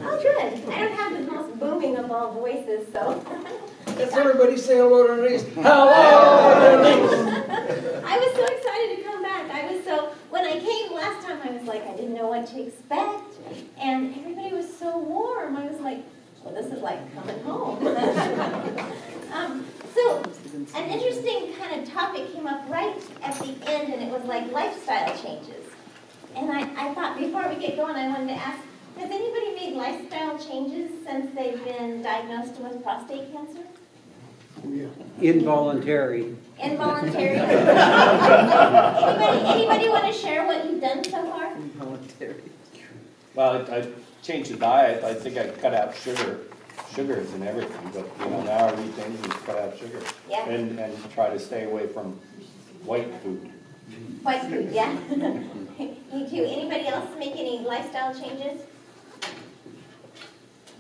Oh, good. I don't have the most booming of all voices, so. Let's everybody say hello to Denise. Hello, Denise. I was so excited to come back. When I came last time, I was like, I didn't know what to expect. And everybody was so warm. I was like, well, this is like coming home. So an interesting kind of topic came up right at the end, and it was like lifestyle changes. And I thought before we get going, I wanted to ask, has anybody made lifestyle changes since they've been diagnosed with prostate cancer? Yeah. Involuntary. Involuntary? Anybody want to share what you've done so far? Involuntary. Well, I changed the diet. I think I cut out sugars and everything, but now I read things and cut out sugar. Yeah. And try to stay away from white food. White food, yeah. You too. Anybody else make any lifestyle changes?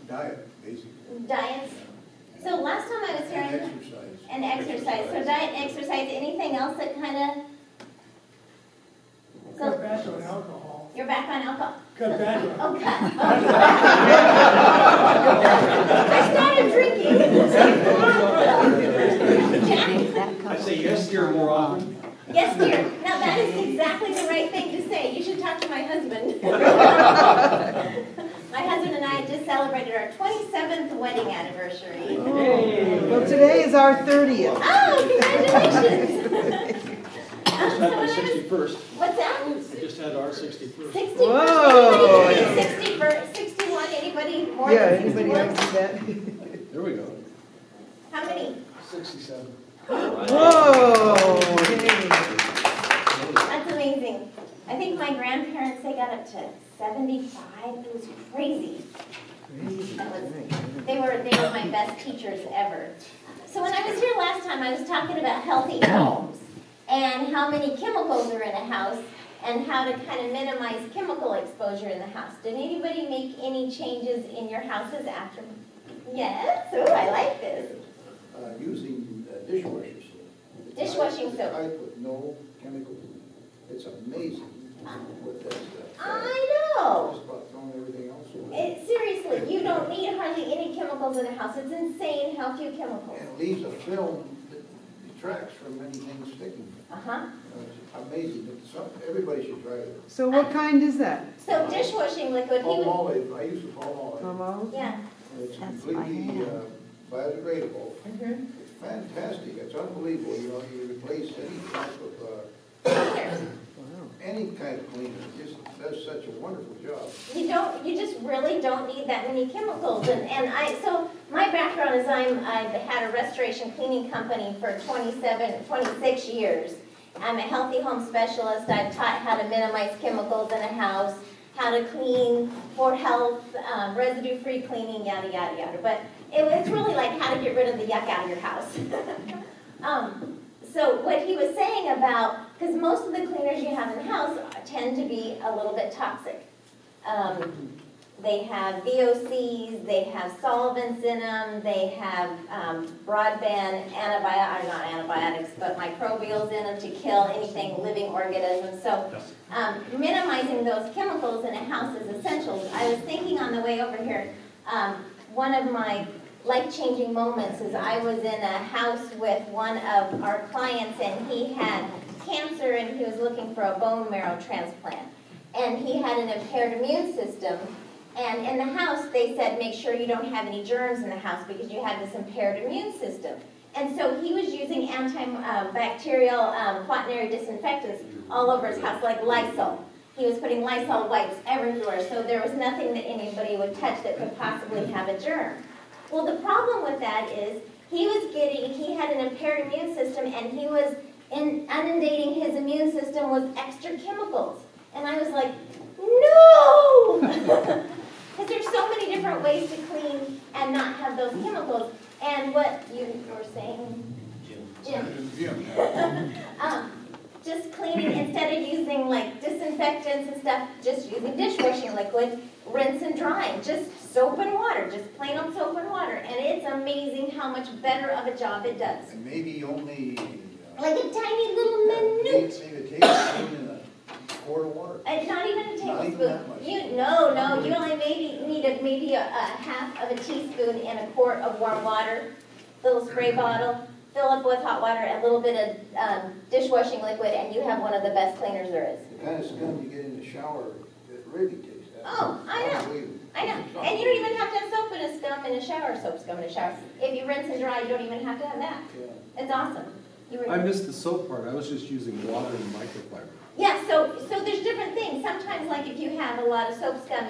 Diet, basically. Diets? So last time I was here, And exercise. And exercise. So diet and exercise. Anything else that kind of? Cut back on alcohol. You're back on alcohol. Cut back on. Oh, cut. Oh. I started drinking. Jack? I say yes, dear, more often. Yes, dear. Now that is exactly the right thing to say. You should talk to my husband. My husband and I just celebrated our 27th wedding anniversary. Well, today is our 30th. Oh, congratulations! Just had my 61st. What's that? I just had our 61st. 61st. Whoa. Anybody? 61st, 61. Anybody more Yeah, than anybody 61? else do that? There we go. How many? 67. Whoa! That's amazing. I think my grandparents, they got up to 75. It was crazy. They were my best teachers ever. So when I was here last time, I was talking about healthy homes and how many chemicals are in a house and how to kind of minimize chemical exposure in the house. Did anybody make any changes in your houses after? Yes? Oh, I like this. Using dishwasher soap. Dishwashing soap. Type with no chemicals. It's amazing what that stuff. I know. Just about throwing everything else away. Seriously, you don't need hardly any chemicals in a house. It's insane how few chemicals. And it leaves a film that detracts from anything sticking. Uh-huh. It's amazing. Everybody should try it. So what kind is that? So dishwashing liquid, Palm olive. I use the palm olive. Palm olive? Yeah. It's completely biodegradable. Mm-hmm. It's fantastic. It's unbelievable. You replace any type of any kind of cleaner. It just does such a wonderful job. You just really don't need that many chemicals. So my background is I've had a restoration cleaning company for 26 years. I'm a healthy home specialist. I've taught how to minimize chemicals in a house, how to clean for health, residue-free cleaning, yada, yada, yada. But it's really like how to get rid of the yuck out of your house. So what he was saying about, because most of the cleaners you have in the house tend to be a little bit toxic. They have VOCs, they have solvents in them, they have broadband not antibiotics, but microbials in them to kill anything living organisms. So minimizing those chemicals in a house is essential. I was thinking on the way over here, one of my life-changing moments is I was in a house with one of our clients, and he had cancer and he was looking for a bone marrow transplant. And he had an impaired immune system. And in the house, they said, make sure you don't have any germs in the house because you have this impaired immune system. And so he was using antibacterial quaternary disinfectants all over his house, like Lysol. He was putting Lysol wipes everywhere, so there was nothing that anybody would touch that could possibly have a germ. Well, the problem with that is he had an impaired immune system, and he was inundating his immune system with extra chemicals. And I was like, no! Because there's so many different ways to clean and not have those chemicals. And what you were saying, Jim. Just cleaning, instead of using like disinfectants and stuff, just using dishwashing liquid, rinse and drying, just soap and water, just plain old soap and water. And it's amazing how much better of a job it does. And maybe only like a tiny little minute. maybe a tablespoon in a quart of water. Not even a Not even tablespoon. that much. No, you only need a half of a teaspoon in a quart of warm water, little spray bottle, fill up with hot water, a little bit of dishwashing liquid, and you have one of the best cleaners there is. The kind of scum you get in the shower, it really takes that. Oh, I know. Unbelievable. I know, and you don't even have to have soap in a scum in a shower, soap scum in a shower. If you rinse and dry, you don't even have to have that. Yeah. It's awesome. I missed the soap part, I was just using water and microfiber. Yeah, so there's different things. Sometimes, like if you have a lot of soap scum,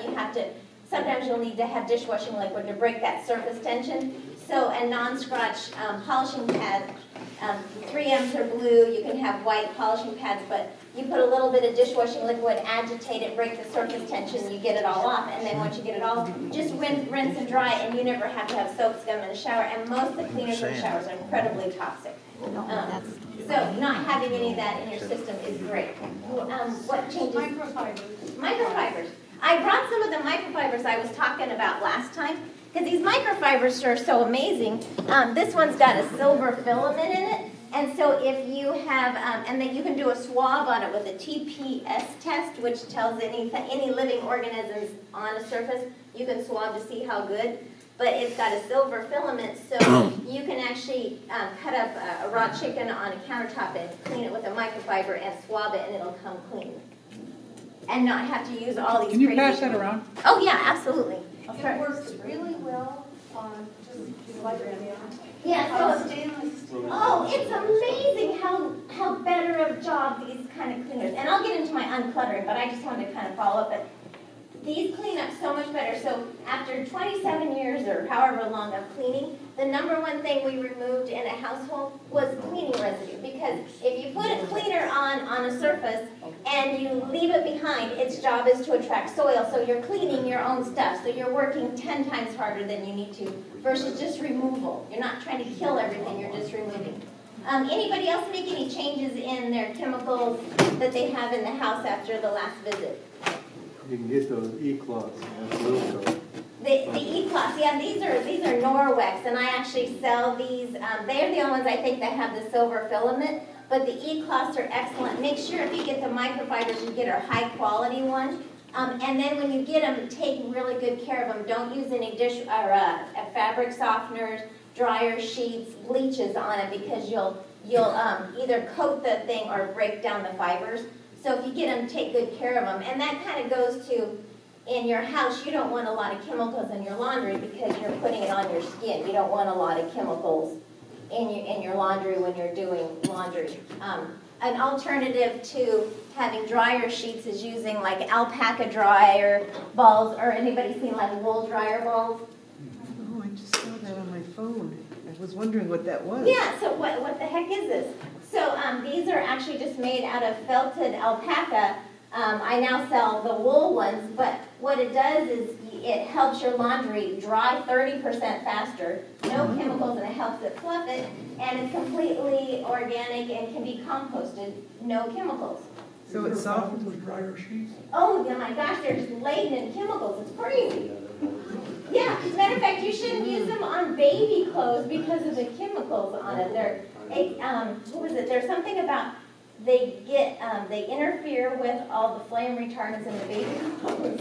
sometimes you'll need to have dishwashing liquid to break that surface tension. So a non-scratch polishing pad, 3Ms are blue, you can have white polishing pads, but you put a little bit of dishwashing liquid, agitate it, break the surface tension, you get it all off, and then once you get it all, just rinse and dry, and you never have to have soap scum in the shower, and most of the cleaners in the showers are incredibly toxic. So not having any of that in your system is great. What changes? Microfibers. I brought some of the microfibers I was talking about last time, because these microfibers are so amazing. This one's got a silver filament in it, and so if you have, and then you can do a swab on it with a TPS test, which tells any living organisms on a surface, you can swab to see how good. But it's got a silver filament, so you can actually cut up a raw chicken on a countertop and clean it with a microfiber and swab it, and it'll come clean. And not have to use all these Can you crazy pass that around? Oh, yeah, absolutely. It works really well on just like Yeah, so, stainless steel. oh, it's amazing how better of a job these kind of cleaners, and I'll get into my uncluttering, but I just wanted to kind of follow up, but these clean up so much better. So after 27 years or however long of cleaning, the number one thing we removed in a household was cleaning residue. Because if you put a cleaner on a surface and you leave it behind, its job is to attract soil. So you're cleaning your own stuff. So you're working 10 times harder than you need to versus just removal. You're not trying to kill everything, you're just removing. Anybody else make any changes in their chemicals that they have in the house after the last visit? You can get those E-cloths, The E-cloths, yeah, these are Norwex, and I actually sell these. They're the only ones I think that have the silver filament, but the E-cloths are excellent. Make sure if you get the microfibers, you get a high quality one. And then when you get them, take really good care of them. Don't use any fabric softeners, dryer sheets, bleaches on it, because you'll either coat the thing or break down the fibers. So if you get them, take good care of them. And that kind of goes to, in your house, you don't want a lot of chemicals in your laundry because you're putting it on your skin. You don't want a lot of chemicals in your laundry when you're doing laundry. An alternative to having dryer sheets is using like alpaca dryer balls, or anybody seen like wool dryer balls? Oh, I just saw that on my phone. I was wondering what that was. Yeah, so what the heck is this? So these are actually just made out of felted alpaca. I now sell the wool ones, but what it does is it helps your laundry dry 30% faster, no chemicals, and it helps it fluff it, and it's completely organic and can be composted, no chemicals. So it's soft. With dryer sheets. Oh my gosh, they're just laden in chemicals, it's crazy. Yeah, as a matter of fact, you shouldn't use them on baby clothes because of the chemicals on it. What was it? There's something about they interfere with all the flame retardants in the baby clothes.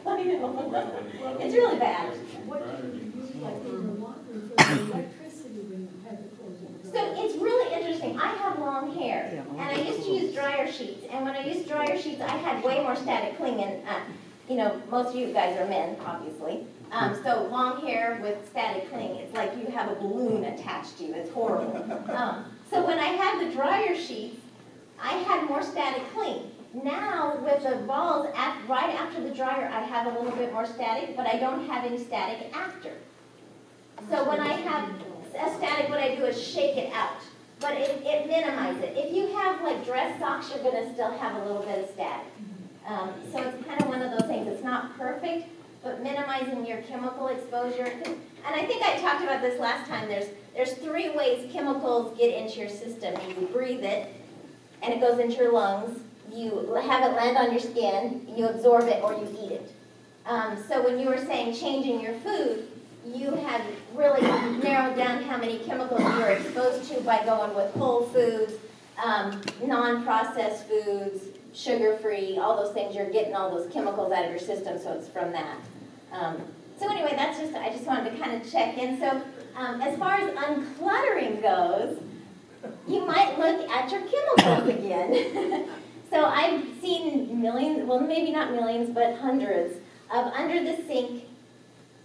I know. It's really bad. What did you use like in the laundry for the electricity when you had the clothes in? So it's really interesting. I have long hair, and I used to use dryer sheets. And when I used dryer sheets, I had way more static clinging. Most of you guys are men, obviously. So long hair with static cling, it's like you have a balloon attached to you. It's horrible. So when I had the dryer sheets, I had more static cling. Now with the balls, right after the dryer, I have a little bit more static, but I don't have any static after. So when I have a static, what I do is shake it out. But it minimizes it. If you have like dress socks, you're going to still have a little bit of static. So it's kind of one of those things. It's not perfect, but minimizing your chemical exposure. And I think I talked about this last time. There's 3 ways chemicals get into your system. You breathe it, and it goes into your lungs. You have it land on your skin, you absorb it, or you eat it. So when you were saying changing your food, you have really narrowed down how many chemicals you're exposed to by going with whole foods, non-processed foods, sugar-free, all those things, you're getting all those chemicals out of your system, so it's from that. So anyway, I just wanted to kind of check in. So as far as uncluttering goes, you might look at your chemicals again. So I've seen millions, well maybe not millions, but hundreds of under the sink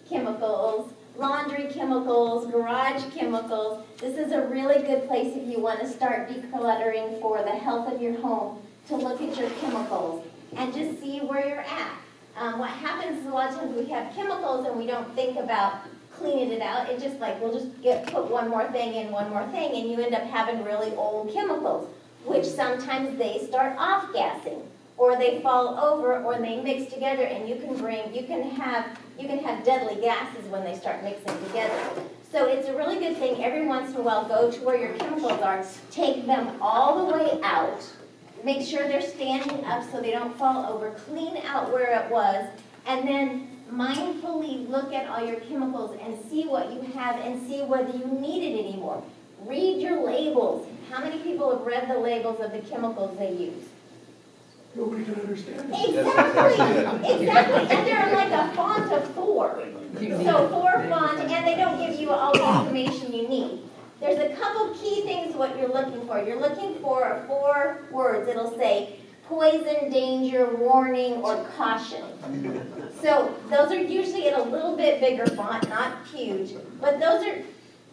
chemicals, laundry chemicals, garage chemicals. This is a really good place if you want to start decluttering for the health of your home, to look at your chemicals and just see where you're at. What happens is a lot of times we have chemicals and we don't think about cleaning it out. It's just like we'll just put one more thing in, one more thing, and you end up having really old chemicals, which sometimes they start off-gassing, or they fall over, or they mix together, and you can have deadly gases when they start mixing together. So it's a really good thing every once in a while, go to where your chemicals are, take them all the way out, make sure they're standing up so they don't fall over, clean out where it was, and then mindfully look at all your chemicals and see what you have and see whether you need it anymore. Read your labels. How many people have read the labels of the chemicals they use? Nobody can understand it. Exactly, and they're like a font of 4. So 4 font, and they don't give you all the information you need. There's a couple key things what you're looking for. You're looking for 4 words. It'll say poison, danger, warning, or caution. So those are usually in a little bit bigger font, not huge, but those are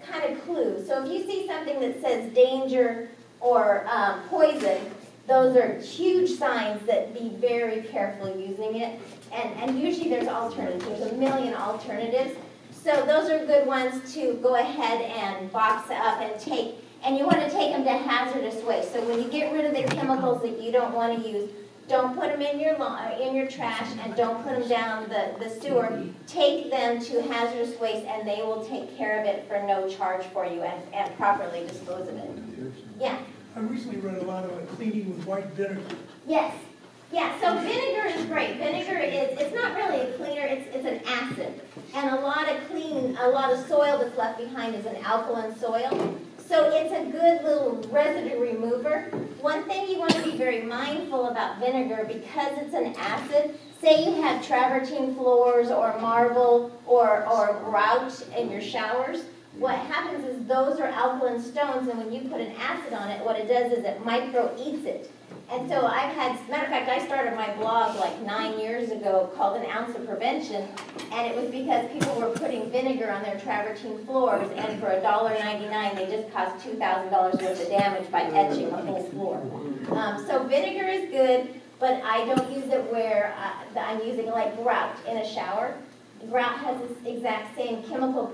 kind of clues. So if you see something that says danger or poison, those are huge signs that be very careful using it. And usually there's alternatives. There's a million alternatives. So those are good ones to go ahead and box up and take. And you want to take them to hazardous waste. So when you get rid of the chemicals that you don't want to use, don't put them in your trash, and don't put them down the sewer. Take them to hazardous waste, and they will take care of it for no charge for you and properly dispose of it. Yeah? I recently read a lot about cleaning with white vinegar. Yes. Yeah, so vinegar is great. Vinegar it's not really a cleaner, it's an acid. And a lot of soil that's left behind is an alkaline soil. So it's a good little residue remover. One thing you want to be very mindful about vinegar, because it's an acid, say you have travertine floors or marble or grout in your showers, what happens is those are alkaline stones, and when you put an acid on it, what it does is it micro-eats it. And so as a matter of fact, I started my blog like 9 years ago called An Ounce of Prevention, and it was because people were putting vinegar on their travertine floors, and for $1.99 they just caused $2,000 worth of damage by etching a whole floor. So vinegar is good, but I don't use it where I'm using like grout in a shower. Grout has this exact same chemical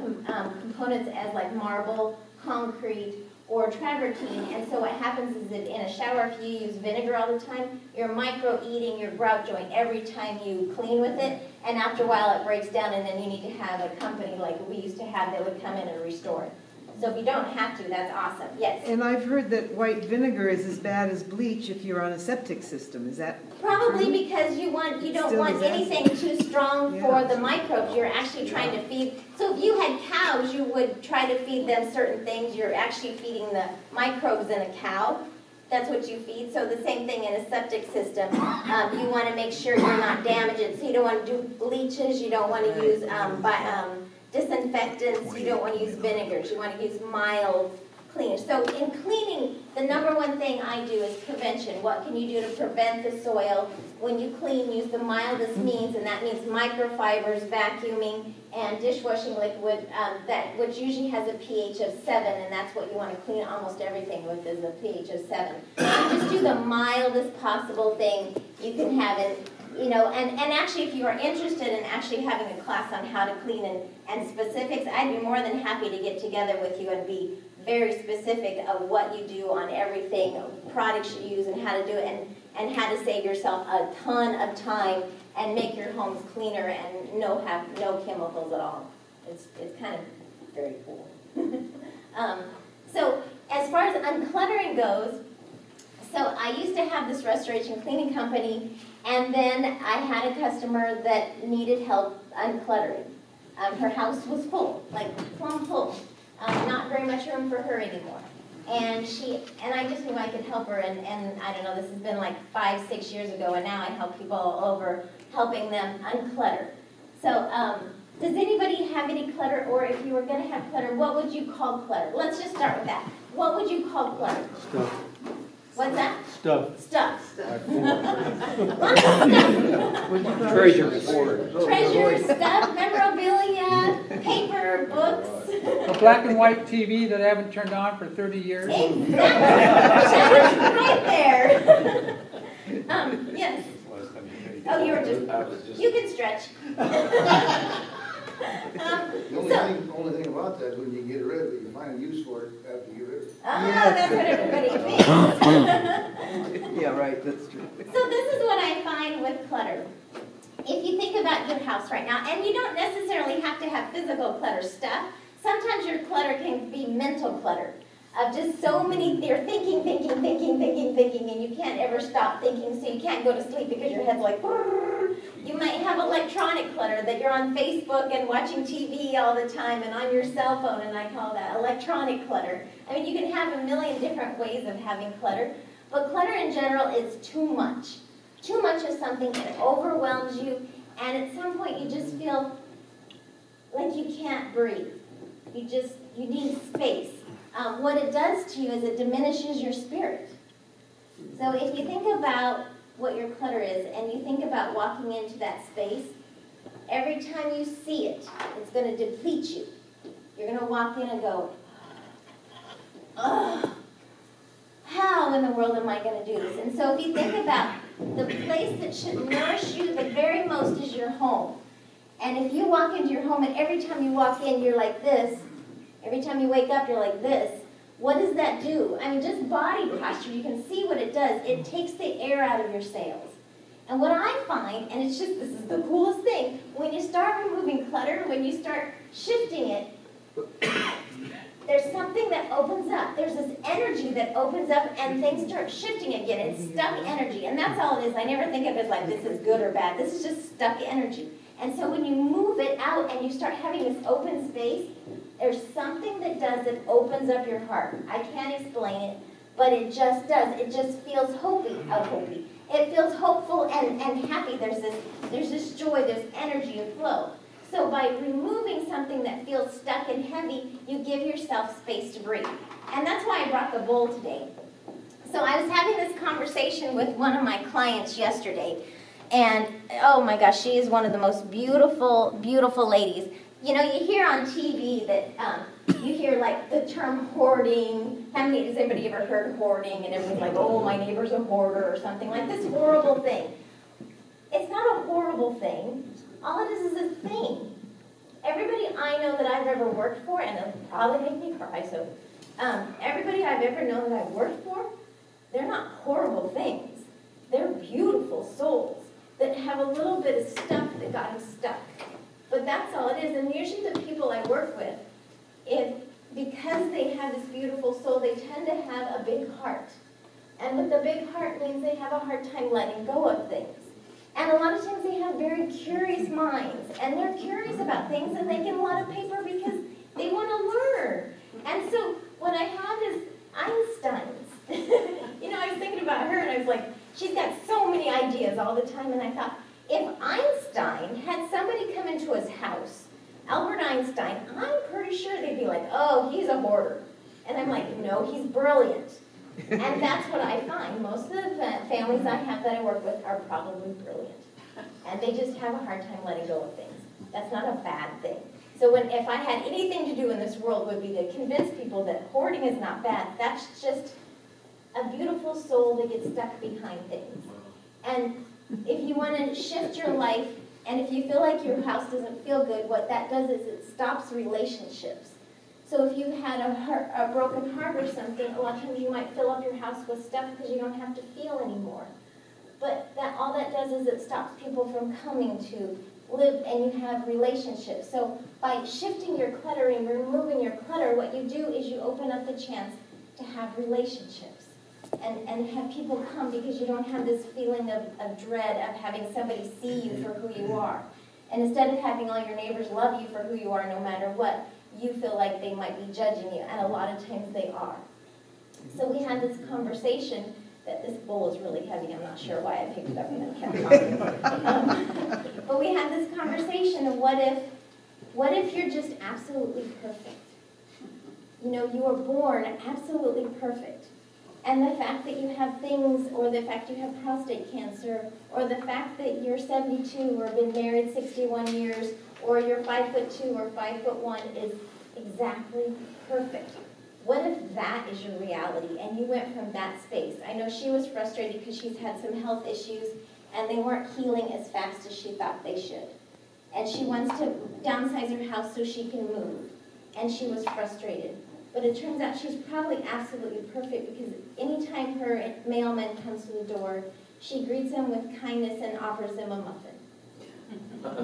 components as like marble, concrete, or travertine, and so what happens is that in a shower, if you use vinegar all the time, you're micro-eating your grout joint every time you clean with it, and after a while it breaks down, and then you need to have a company like we used to have that would come in and restore it. So if you don't have to, that's awesome. Yes? And I've heard that white vinegar is as bad as bleach if you're on a septic system. Is that Probably true? because you don't Still want is anything too strong Yeah. for the microbes. You're actually trying to feed. So if you had cows, you would try to feed them certain things. You're actually feeding the microbes in a cow. That's what you feed. So the same thing in a septic system. You want to make sure you're not damaging. So you don't want to do bleaches. You don't want to use disinfectants. You don't want to use vinegars. You want to use mild cleaners. So in cleaning, the number one thing I do is prevention. What can you do to prevent the soil? When you clean, use the mildest means, and that means microfibers, vacuuming, and dishwashing liquid, which usually has a pH of 7, and that's what you want to clean almost everything with, is a pH of 7. Just do the mildest possible thing you can have. And actually, if you are interested in actually having a class on how to clean and specifics, I'd be more than happy to get together with you and be very specific of what you do on everything, products you use, and how to do it, and how to save yourself a ton of time and make your homes cleaner and have no chemicals at all. It's kind of very cool. So as far as uncluttering goes, so I used to have this restoration cleaning company, and then I had a customer that needed help uncluttering. Her house was full, like plumb full. Not very much room for her anymore. And I just knew I could help her, and I don't know, this has been like 5, 6 years ago, and now I help people all over, helping them unclutter. So, does anybody have any clutter, or if you were going to have clutter, what would you call clutter? Let's just start with that. What would you call clutter? Stuff. What's that? Stuff. Stuff. Treasure hoard. Treasure, stuff, memorabilia, paper, books. A black and white TV that I haven't turned on for 30 years. Exactly. Right there. Yes. Oh, you were just, you can stretch. The only thing about that is when you get rid of it, you find a use for it after you get rid of it. That's what everybody thinks. Yeah, right, that's true. So this is what I find with clutter. If you think about your house right now, and you don't necessarily have to have physical clutter stuff, sometimes your clutter can be mental clutter. Of just so many, you're thinking, and you can't ever stop thinking, so you can't go to sleep because your head's like, brrr. You might have electronic clutter, that you're on Facebook and watching TV all the time and on your cell phone, and I call that electronic clutter. I mean, you can have a million different ways of having clutter, but clutter in general is too much. Too much of something, it overwhelms you, and at some point you just feel like you can't breathe. You need space. What it does to you is it diminishes your spirit. So if you think about what your clutter is, and you think about walking into that space, every time you see it, it's going to deplete you. You're going to walk in and go, ugh, how in the world am I going to do this? And so if you think about the place that should nourish you the very most is your home. And if you walk into your home and every time you walk in you're like this, every time you wake up you're like this, what does that do? I mean, just body posture, you can see what it does. It takes the air out of your sails. And what I find, and this is the coolest thing, when you start removing clutter, when you start shifting it, there's something that opens up. There's this energy that opens up and things start shifting again. It's stuck energy, and that's all it is. I never think of it as like this is good or bad. This is just stuck energy. And so when you move it out and you start having this open space, there's something that does that opens up your heart. I can't explain it, but it just does. It just feels hopey. It feels hopeful and happy. There's this joy, there's energy and flow. So by removing something that feels stuck and heavy, you give yourself space to breathe. And that's why I brought the bowl today. So I was having this conversation with one of my clients yesterday, and oh my gosh, she is one of the most beautiful, beautiful ladies. You know, you hear on TV that you hear like the term hoarding. Has anybody ever heard hoarding? And everyone's like, oh, my neighbor's a hoarder or something like this horrible thing. It's not a horrible thing. All it is a thing. Everybody I know that I've ever worked for, and it'll probably make me cry, so everybody I've ever known that I've worked for, they're not horrible things. They're beautiful souls that have a little bit of stuff that got them stuck. But that's all it is. And usually the people I work with, because they have this beautiful soul, they tend to have a big heart. And with a big heart means they have a hard time letting go of things. And a lot of times they have very curious minds. And they're curious about things, and they get a lot of paper because they want to learn. And so what I have is Einstein's. You know, I was thinking about her, and I was like, she's got so many ideas all the time. And I thought, if Einstein had somebody come into his house, Albert Einstein, I'm pretty sure they'd be like, oh, he's a hoarder. And I'm like, no, he's brilliant. And that's what I find. Most of the families I have that I work with are probably brilliant. And they just have a hard time letting go of things. That's not a bad thing. So if I had anything to do in this world would be to convince people that hoarding is not bad. That's just a beautiful soul that gets stuck behind things. And if you want to shift your life, and if you feel like your house doesn't feel good, what that does is it stops relationships. So if you've had a broken heart or something, a lot of times you might fill up your house with stuff because you don't have to feel anymore. But all that does is it stops people from coming to live, and you have relationships. So by shifting your clutter and removing your clutter, what you do is you open up the chance to have relationships. And have people come because you don't have this feeling of dread of having somebody see you for who you are. And instead of having all your neighbors love you for who you are no matter what, you feel like they might be judging you, and a lot of times they are. So we had this conversation that this bowl is really heavy. I'm not sure why I picked it up and then kept talking. But we had this conversation of what if you're just absolutely perfect? You know, you were born absolutely perfect. And the fact that you have things, or the fact you have prostate cancer, or the fact that you're 72 or been married 61 years, or you're 5'2" or 5'1" is exactly perfect. What if that is your reality and you went from that space? I know she was frustrated because she's had some health issues and they weren't healing as fast as she thought they should. And she wants to downsize her house so she can move. And she was frustrated. But it turns out she's probably absolutely perfect because anytime her mailman comes to the door, she greets him with kindness and offers him a muffin.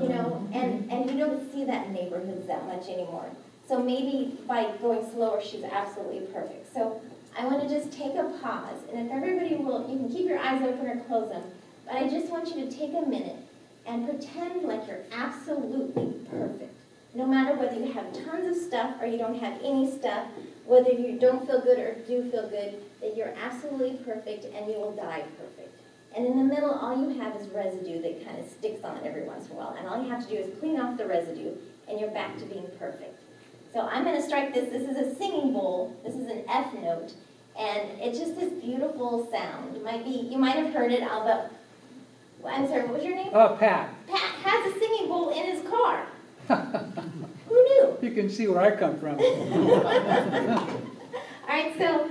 You know, and you don't see that in neighborhoods that much anymore. So maybe by going slower, she's absolutely perfect. So I want to just take a pause, and if everybody will, you can keep your eyes open or close them, but I just want you to take a minute and pretend like you're absolutely perfect. No matter whether you have tons of stuff or you don't have any stuff, whether you don't feel good or do feel good, that you're absolutely perfect and you will die perfect. And in the middle, all you have is residue that kind of sticks on every once in a while. And all you have to do is clean off the residue, and you're back to being perfect. So I'm going to strike this. This is a singing bowl. This is an F note. And it's just this beautiful sound. You might have heard it, but I'm sorry, what was your name? Pat. Pat has a singing bowl in his car. Who knew? You can see where I come from. All right, so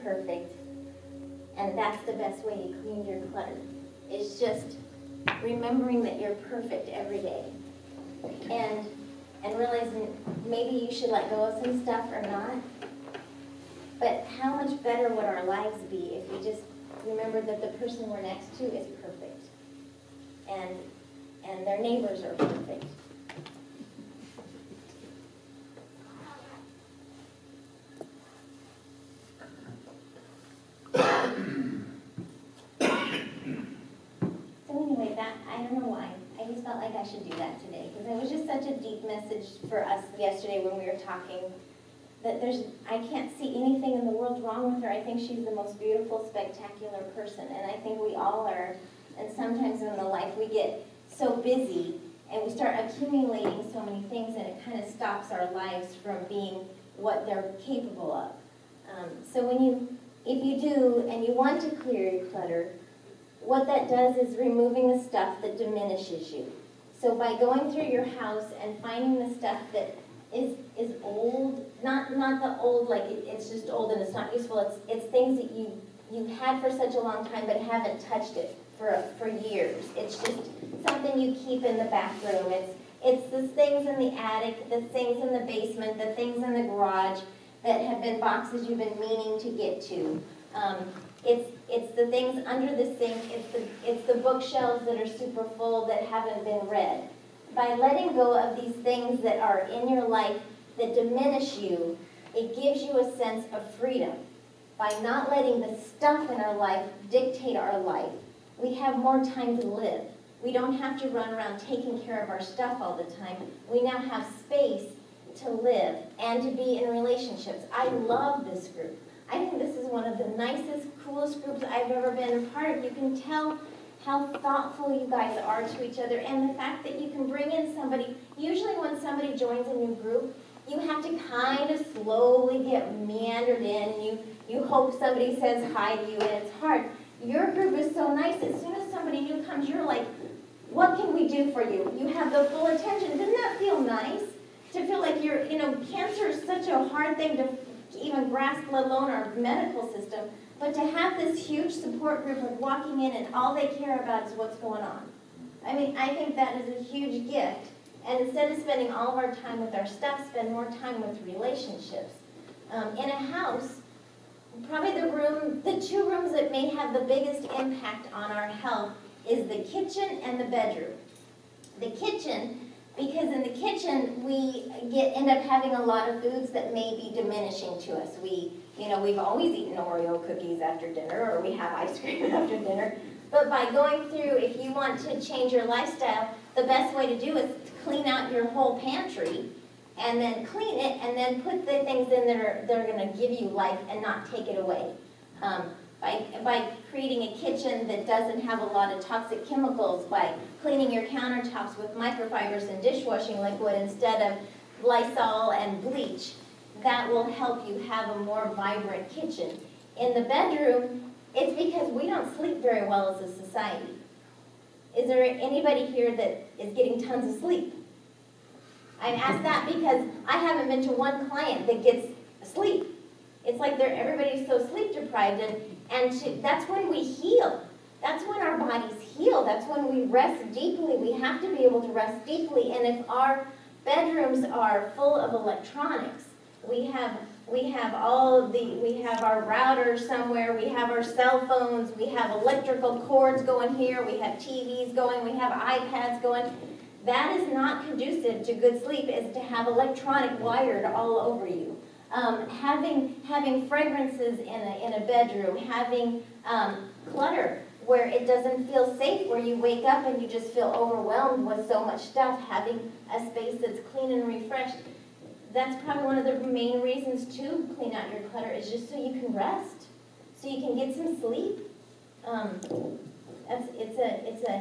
perfect, and that's the best way you clean your clutter. It's just remembering that you're perfect every day, and realizing maybe you should let go of some stuff or not. But how much better would our lives be if we just remembered that the person we're next to is perfect, and their neighbors are perfect. I don't know why. I just felt like I should do that today because it was just such a deep message for us yesterday when we were talking that I can't see anything in the world wrong with her. I think she's the most beautiful, spectacular person, and I think we all are. And sometimes in the life we get so busy and we start accumulating so many things and it kind of stops our lives from being what they're capable of. So if you do and you want to clear your clutter, what that does is removing the stuff that diminishes you. So by going through your house and finding the stuff that is old, not the old like it's just old and it's not useful, it's things that you had for such a long time but haven't touched it for years. It's just something you keep in the bathroom. It's the things in the attic, the things in the basement, the things in the garage that have been boxes you've been meaning to get to. It's the things under the sink, it's the bookshelves that are super full that haven't been read. By letting go of these things that are in your life that diminish you, it gives you a sense of freedom. By not letting the stuff in our life dictate our life, we have more time to live. We don't have to run around taking care of our stuff all the time. We now have space to live and to be in relationships. I love this group. I think this is one of the nicest, coolest groups I've ever been a part of. You can tell how thoughtful you guys are to each other, and the fact that you can bring in somebody. Usually when somebody joins a new group, you have to kind of slowly get meandered in. You hope somebody says hi to you, and it's hard. Your group is so nice. As soon as somebody new comes, you're like, what can we do for you? You have the full attention. Doesn't that feel nice? To feel like you're, cancer is such a hard thing to even grasp, let alone our medical system. But to have this huge support group of walking in and all they care about is what's going on. I mean, I think that is a huge gift. And instead of spending all of our time with our stuff, spend more time with relationships. In a house, probably the two rooms that may have the biggest impact on our health is the kitchen and the bedroom. The kitchen, because in the kitchen we end up having a lot of foods that may be diminishing to us. We've always eaten Oreo cookies after dinner, or we have ice cream after dinner. But by going through, if you want to change your lifestyle, the best way to do is to clean out your whole pantry, and then clean it, and then put the things in that are going to give you life and not take it away. By creating a kitchen that doesn't have a lot of toxic chemicals, by cleaning your countertops with microfibers and dishwashing liquid instead of Lysol and bleach, that will help you have a more vibrant kitchen. In the bedroom, it's because we don't sleep very well as a society. Is there anybody here that is getting tons of sleep? I ask that because I haven't been to one client that gets sleep. It's like everybody's so sleep deprived, and that's when we heal. That's when our bodies heal. That's when we rest deeply. We have to be able to rest deeply. And if our bedrooms are full of electronics, we have our router somewhere, we have our cell phones, we have electrical cords going here, we have TVs going, we have iPads going. That is not conducive to good sleep, is to have electronic wired all over you. Having fragrances in a bedroom, having clutter where it doesn't feel safe, where you wake up and you just feel overwhelmed with so much stuff, having a space that's clean and refreshed. That's probably one of the main reasons to clean out your clutter, is just so you can rest, so you can get some sleep. It's a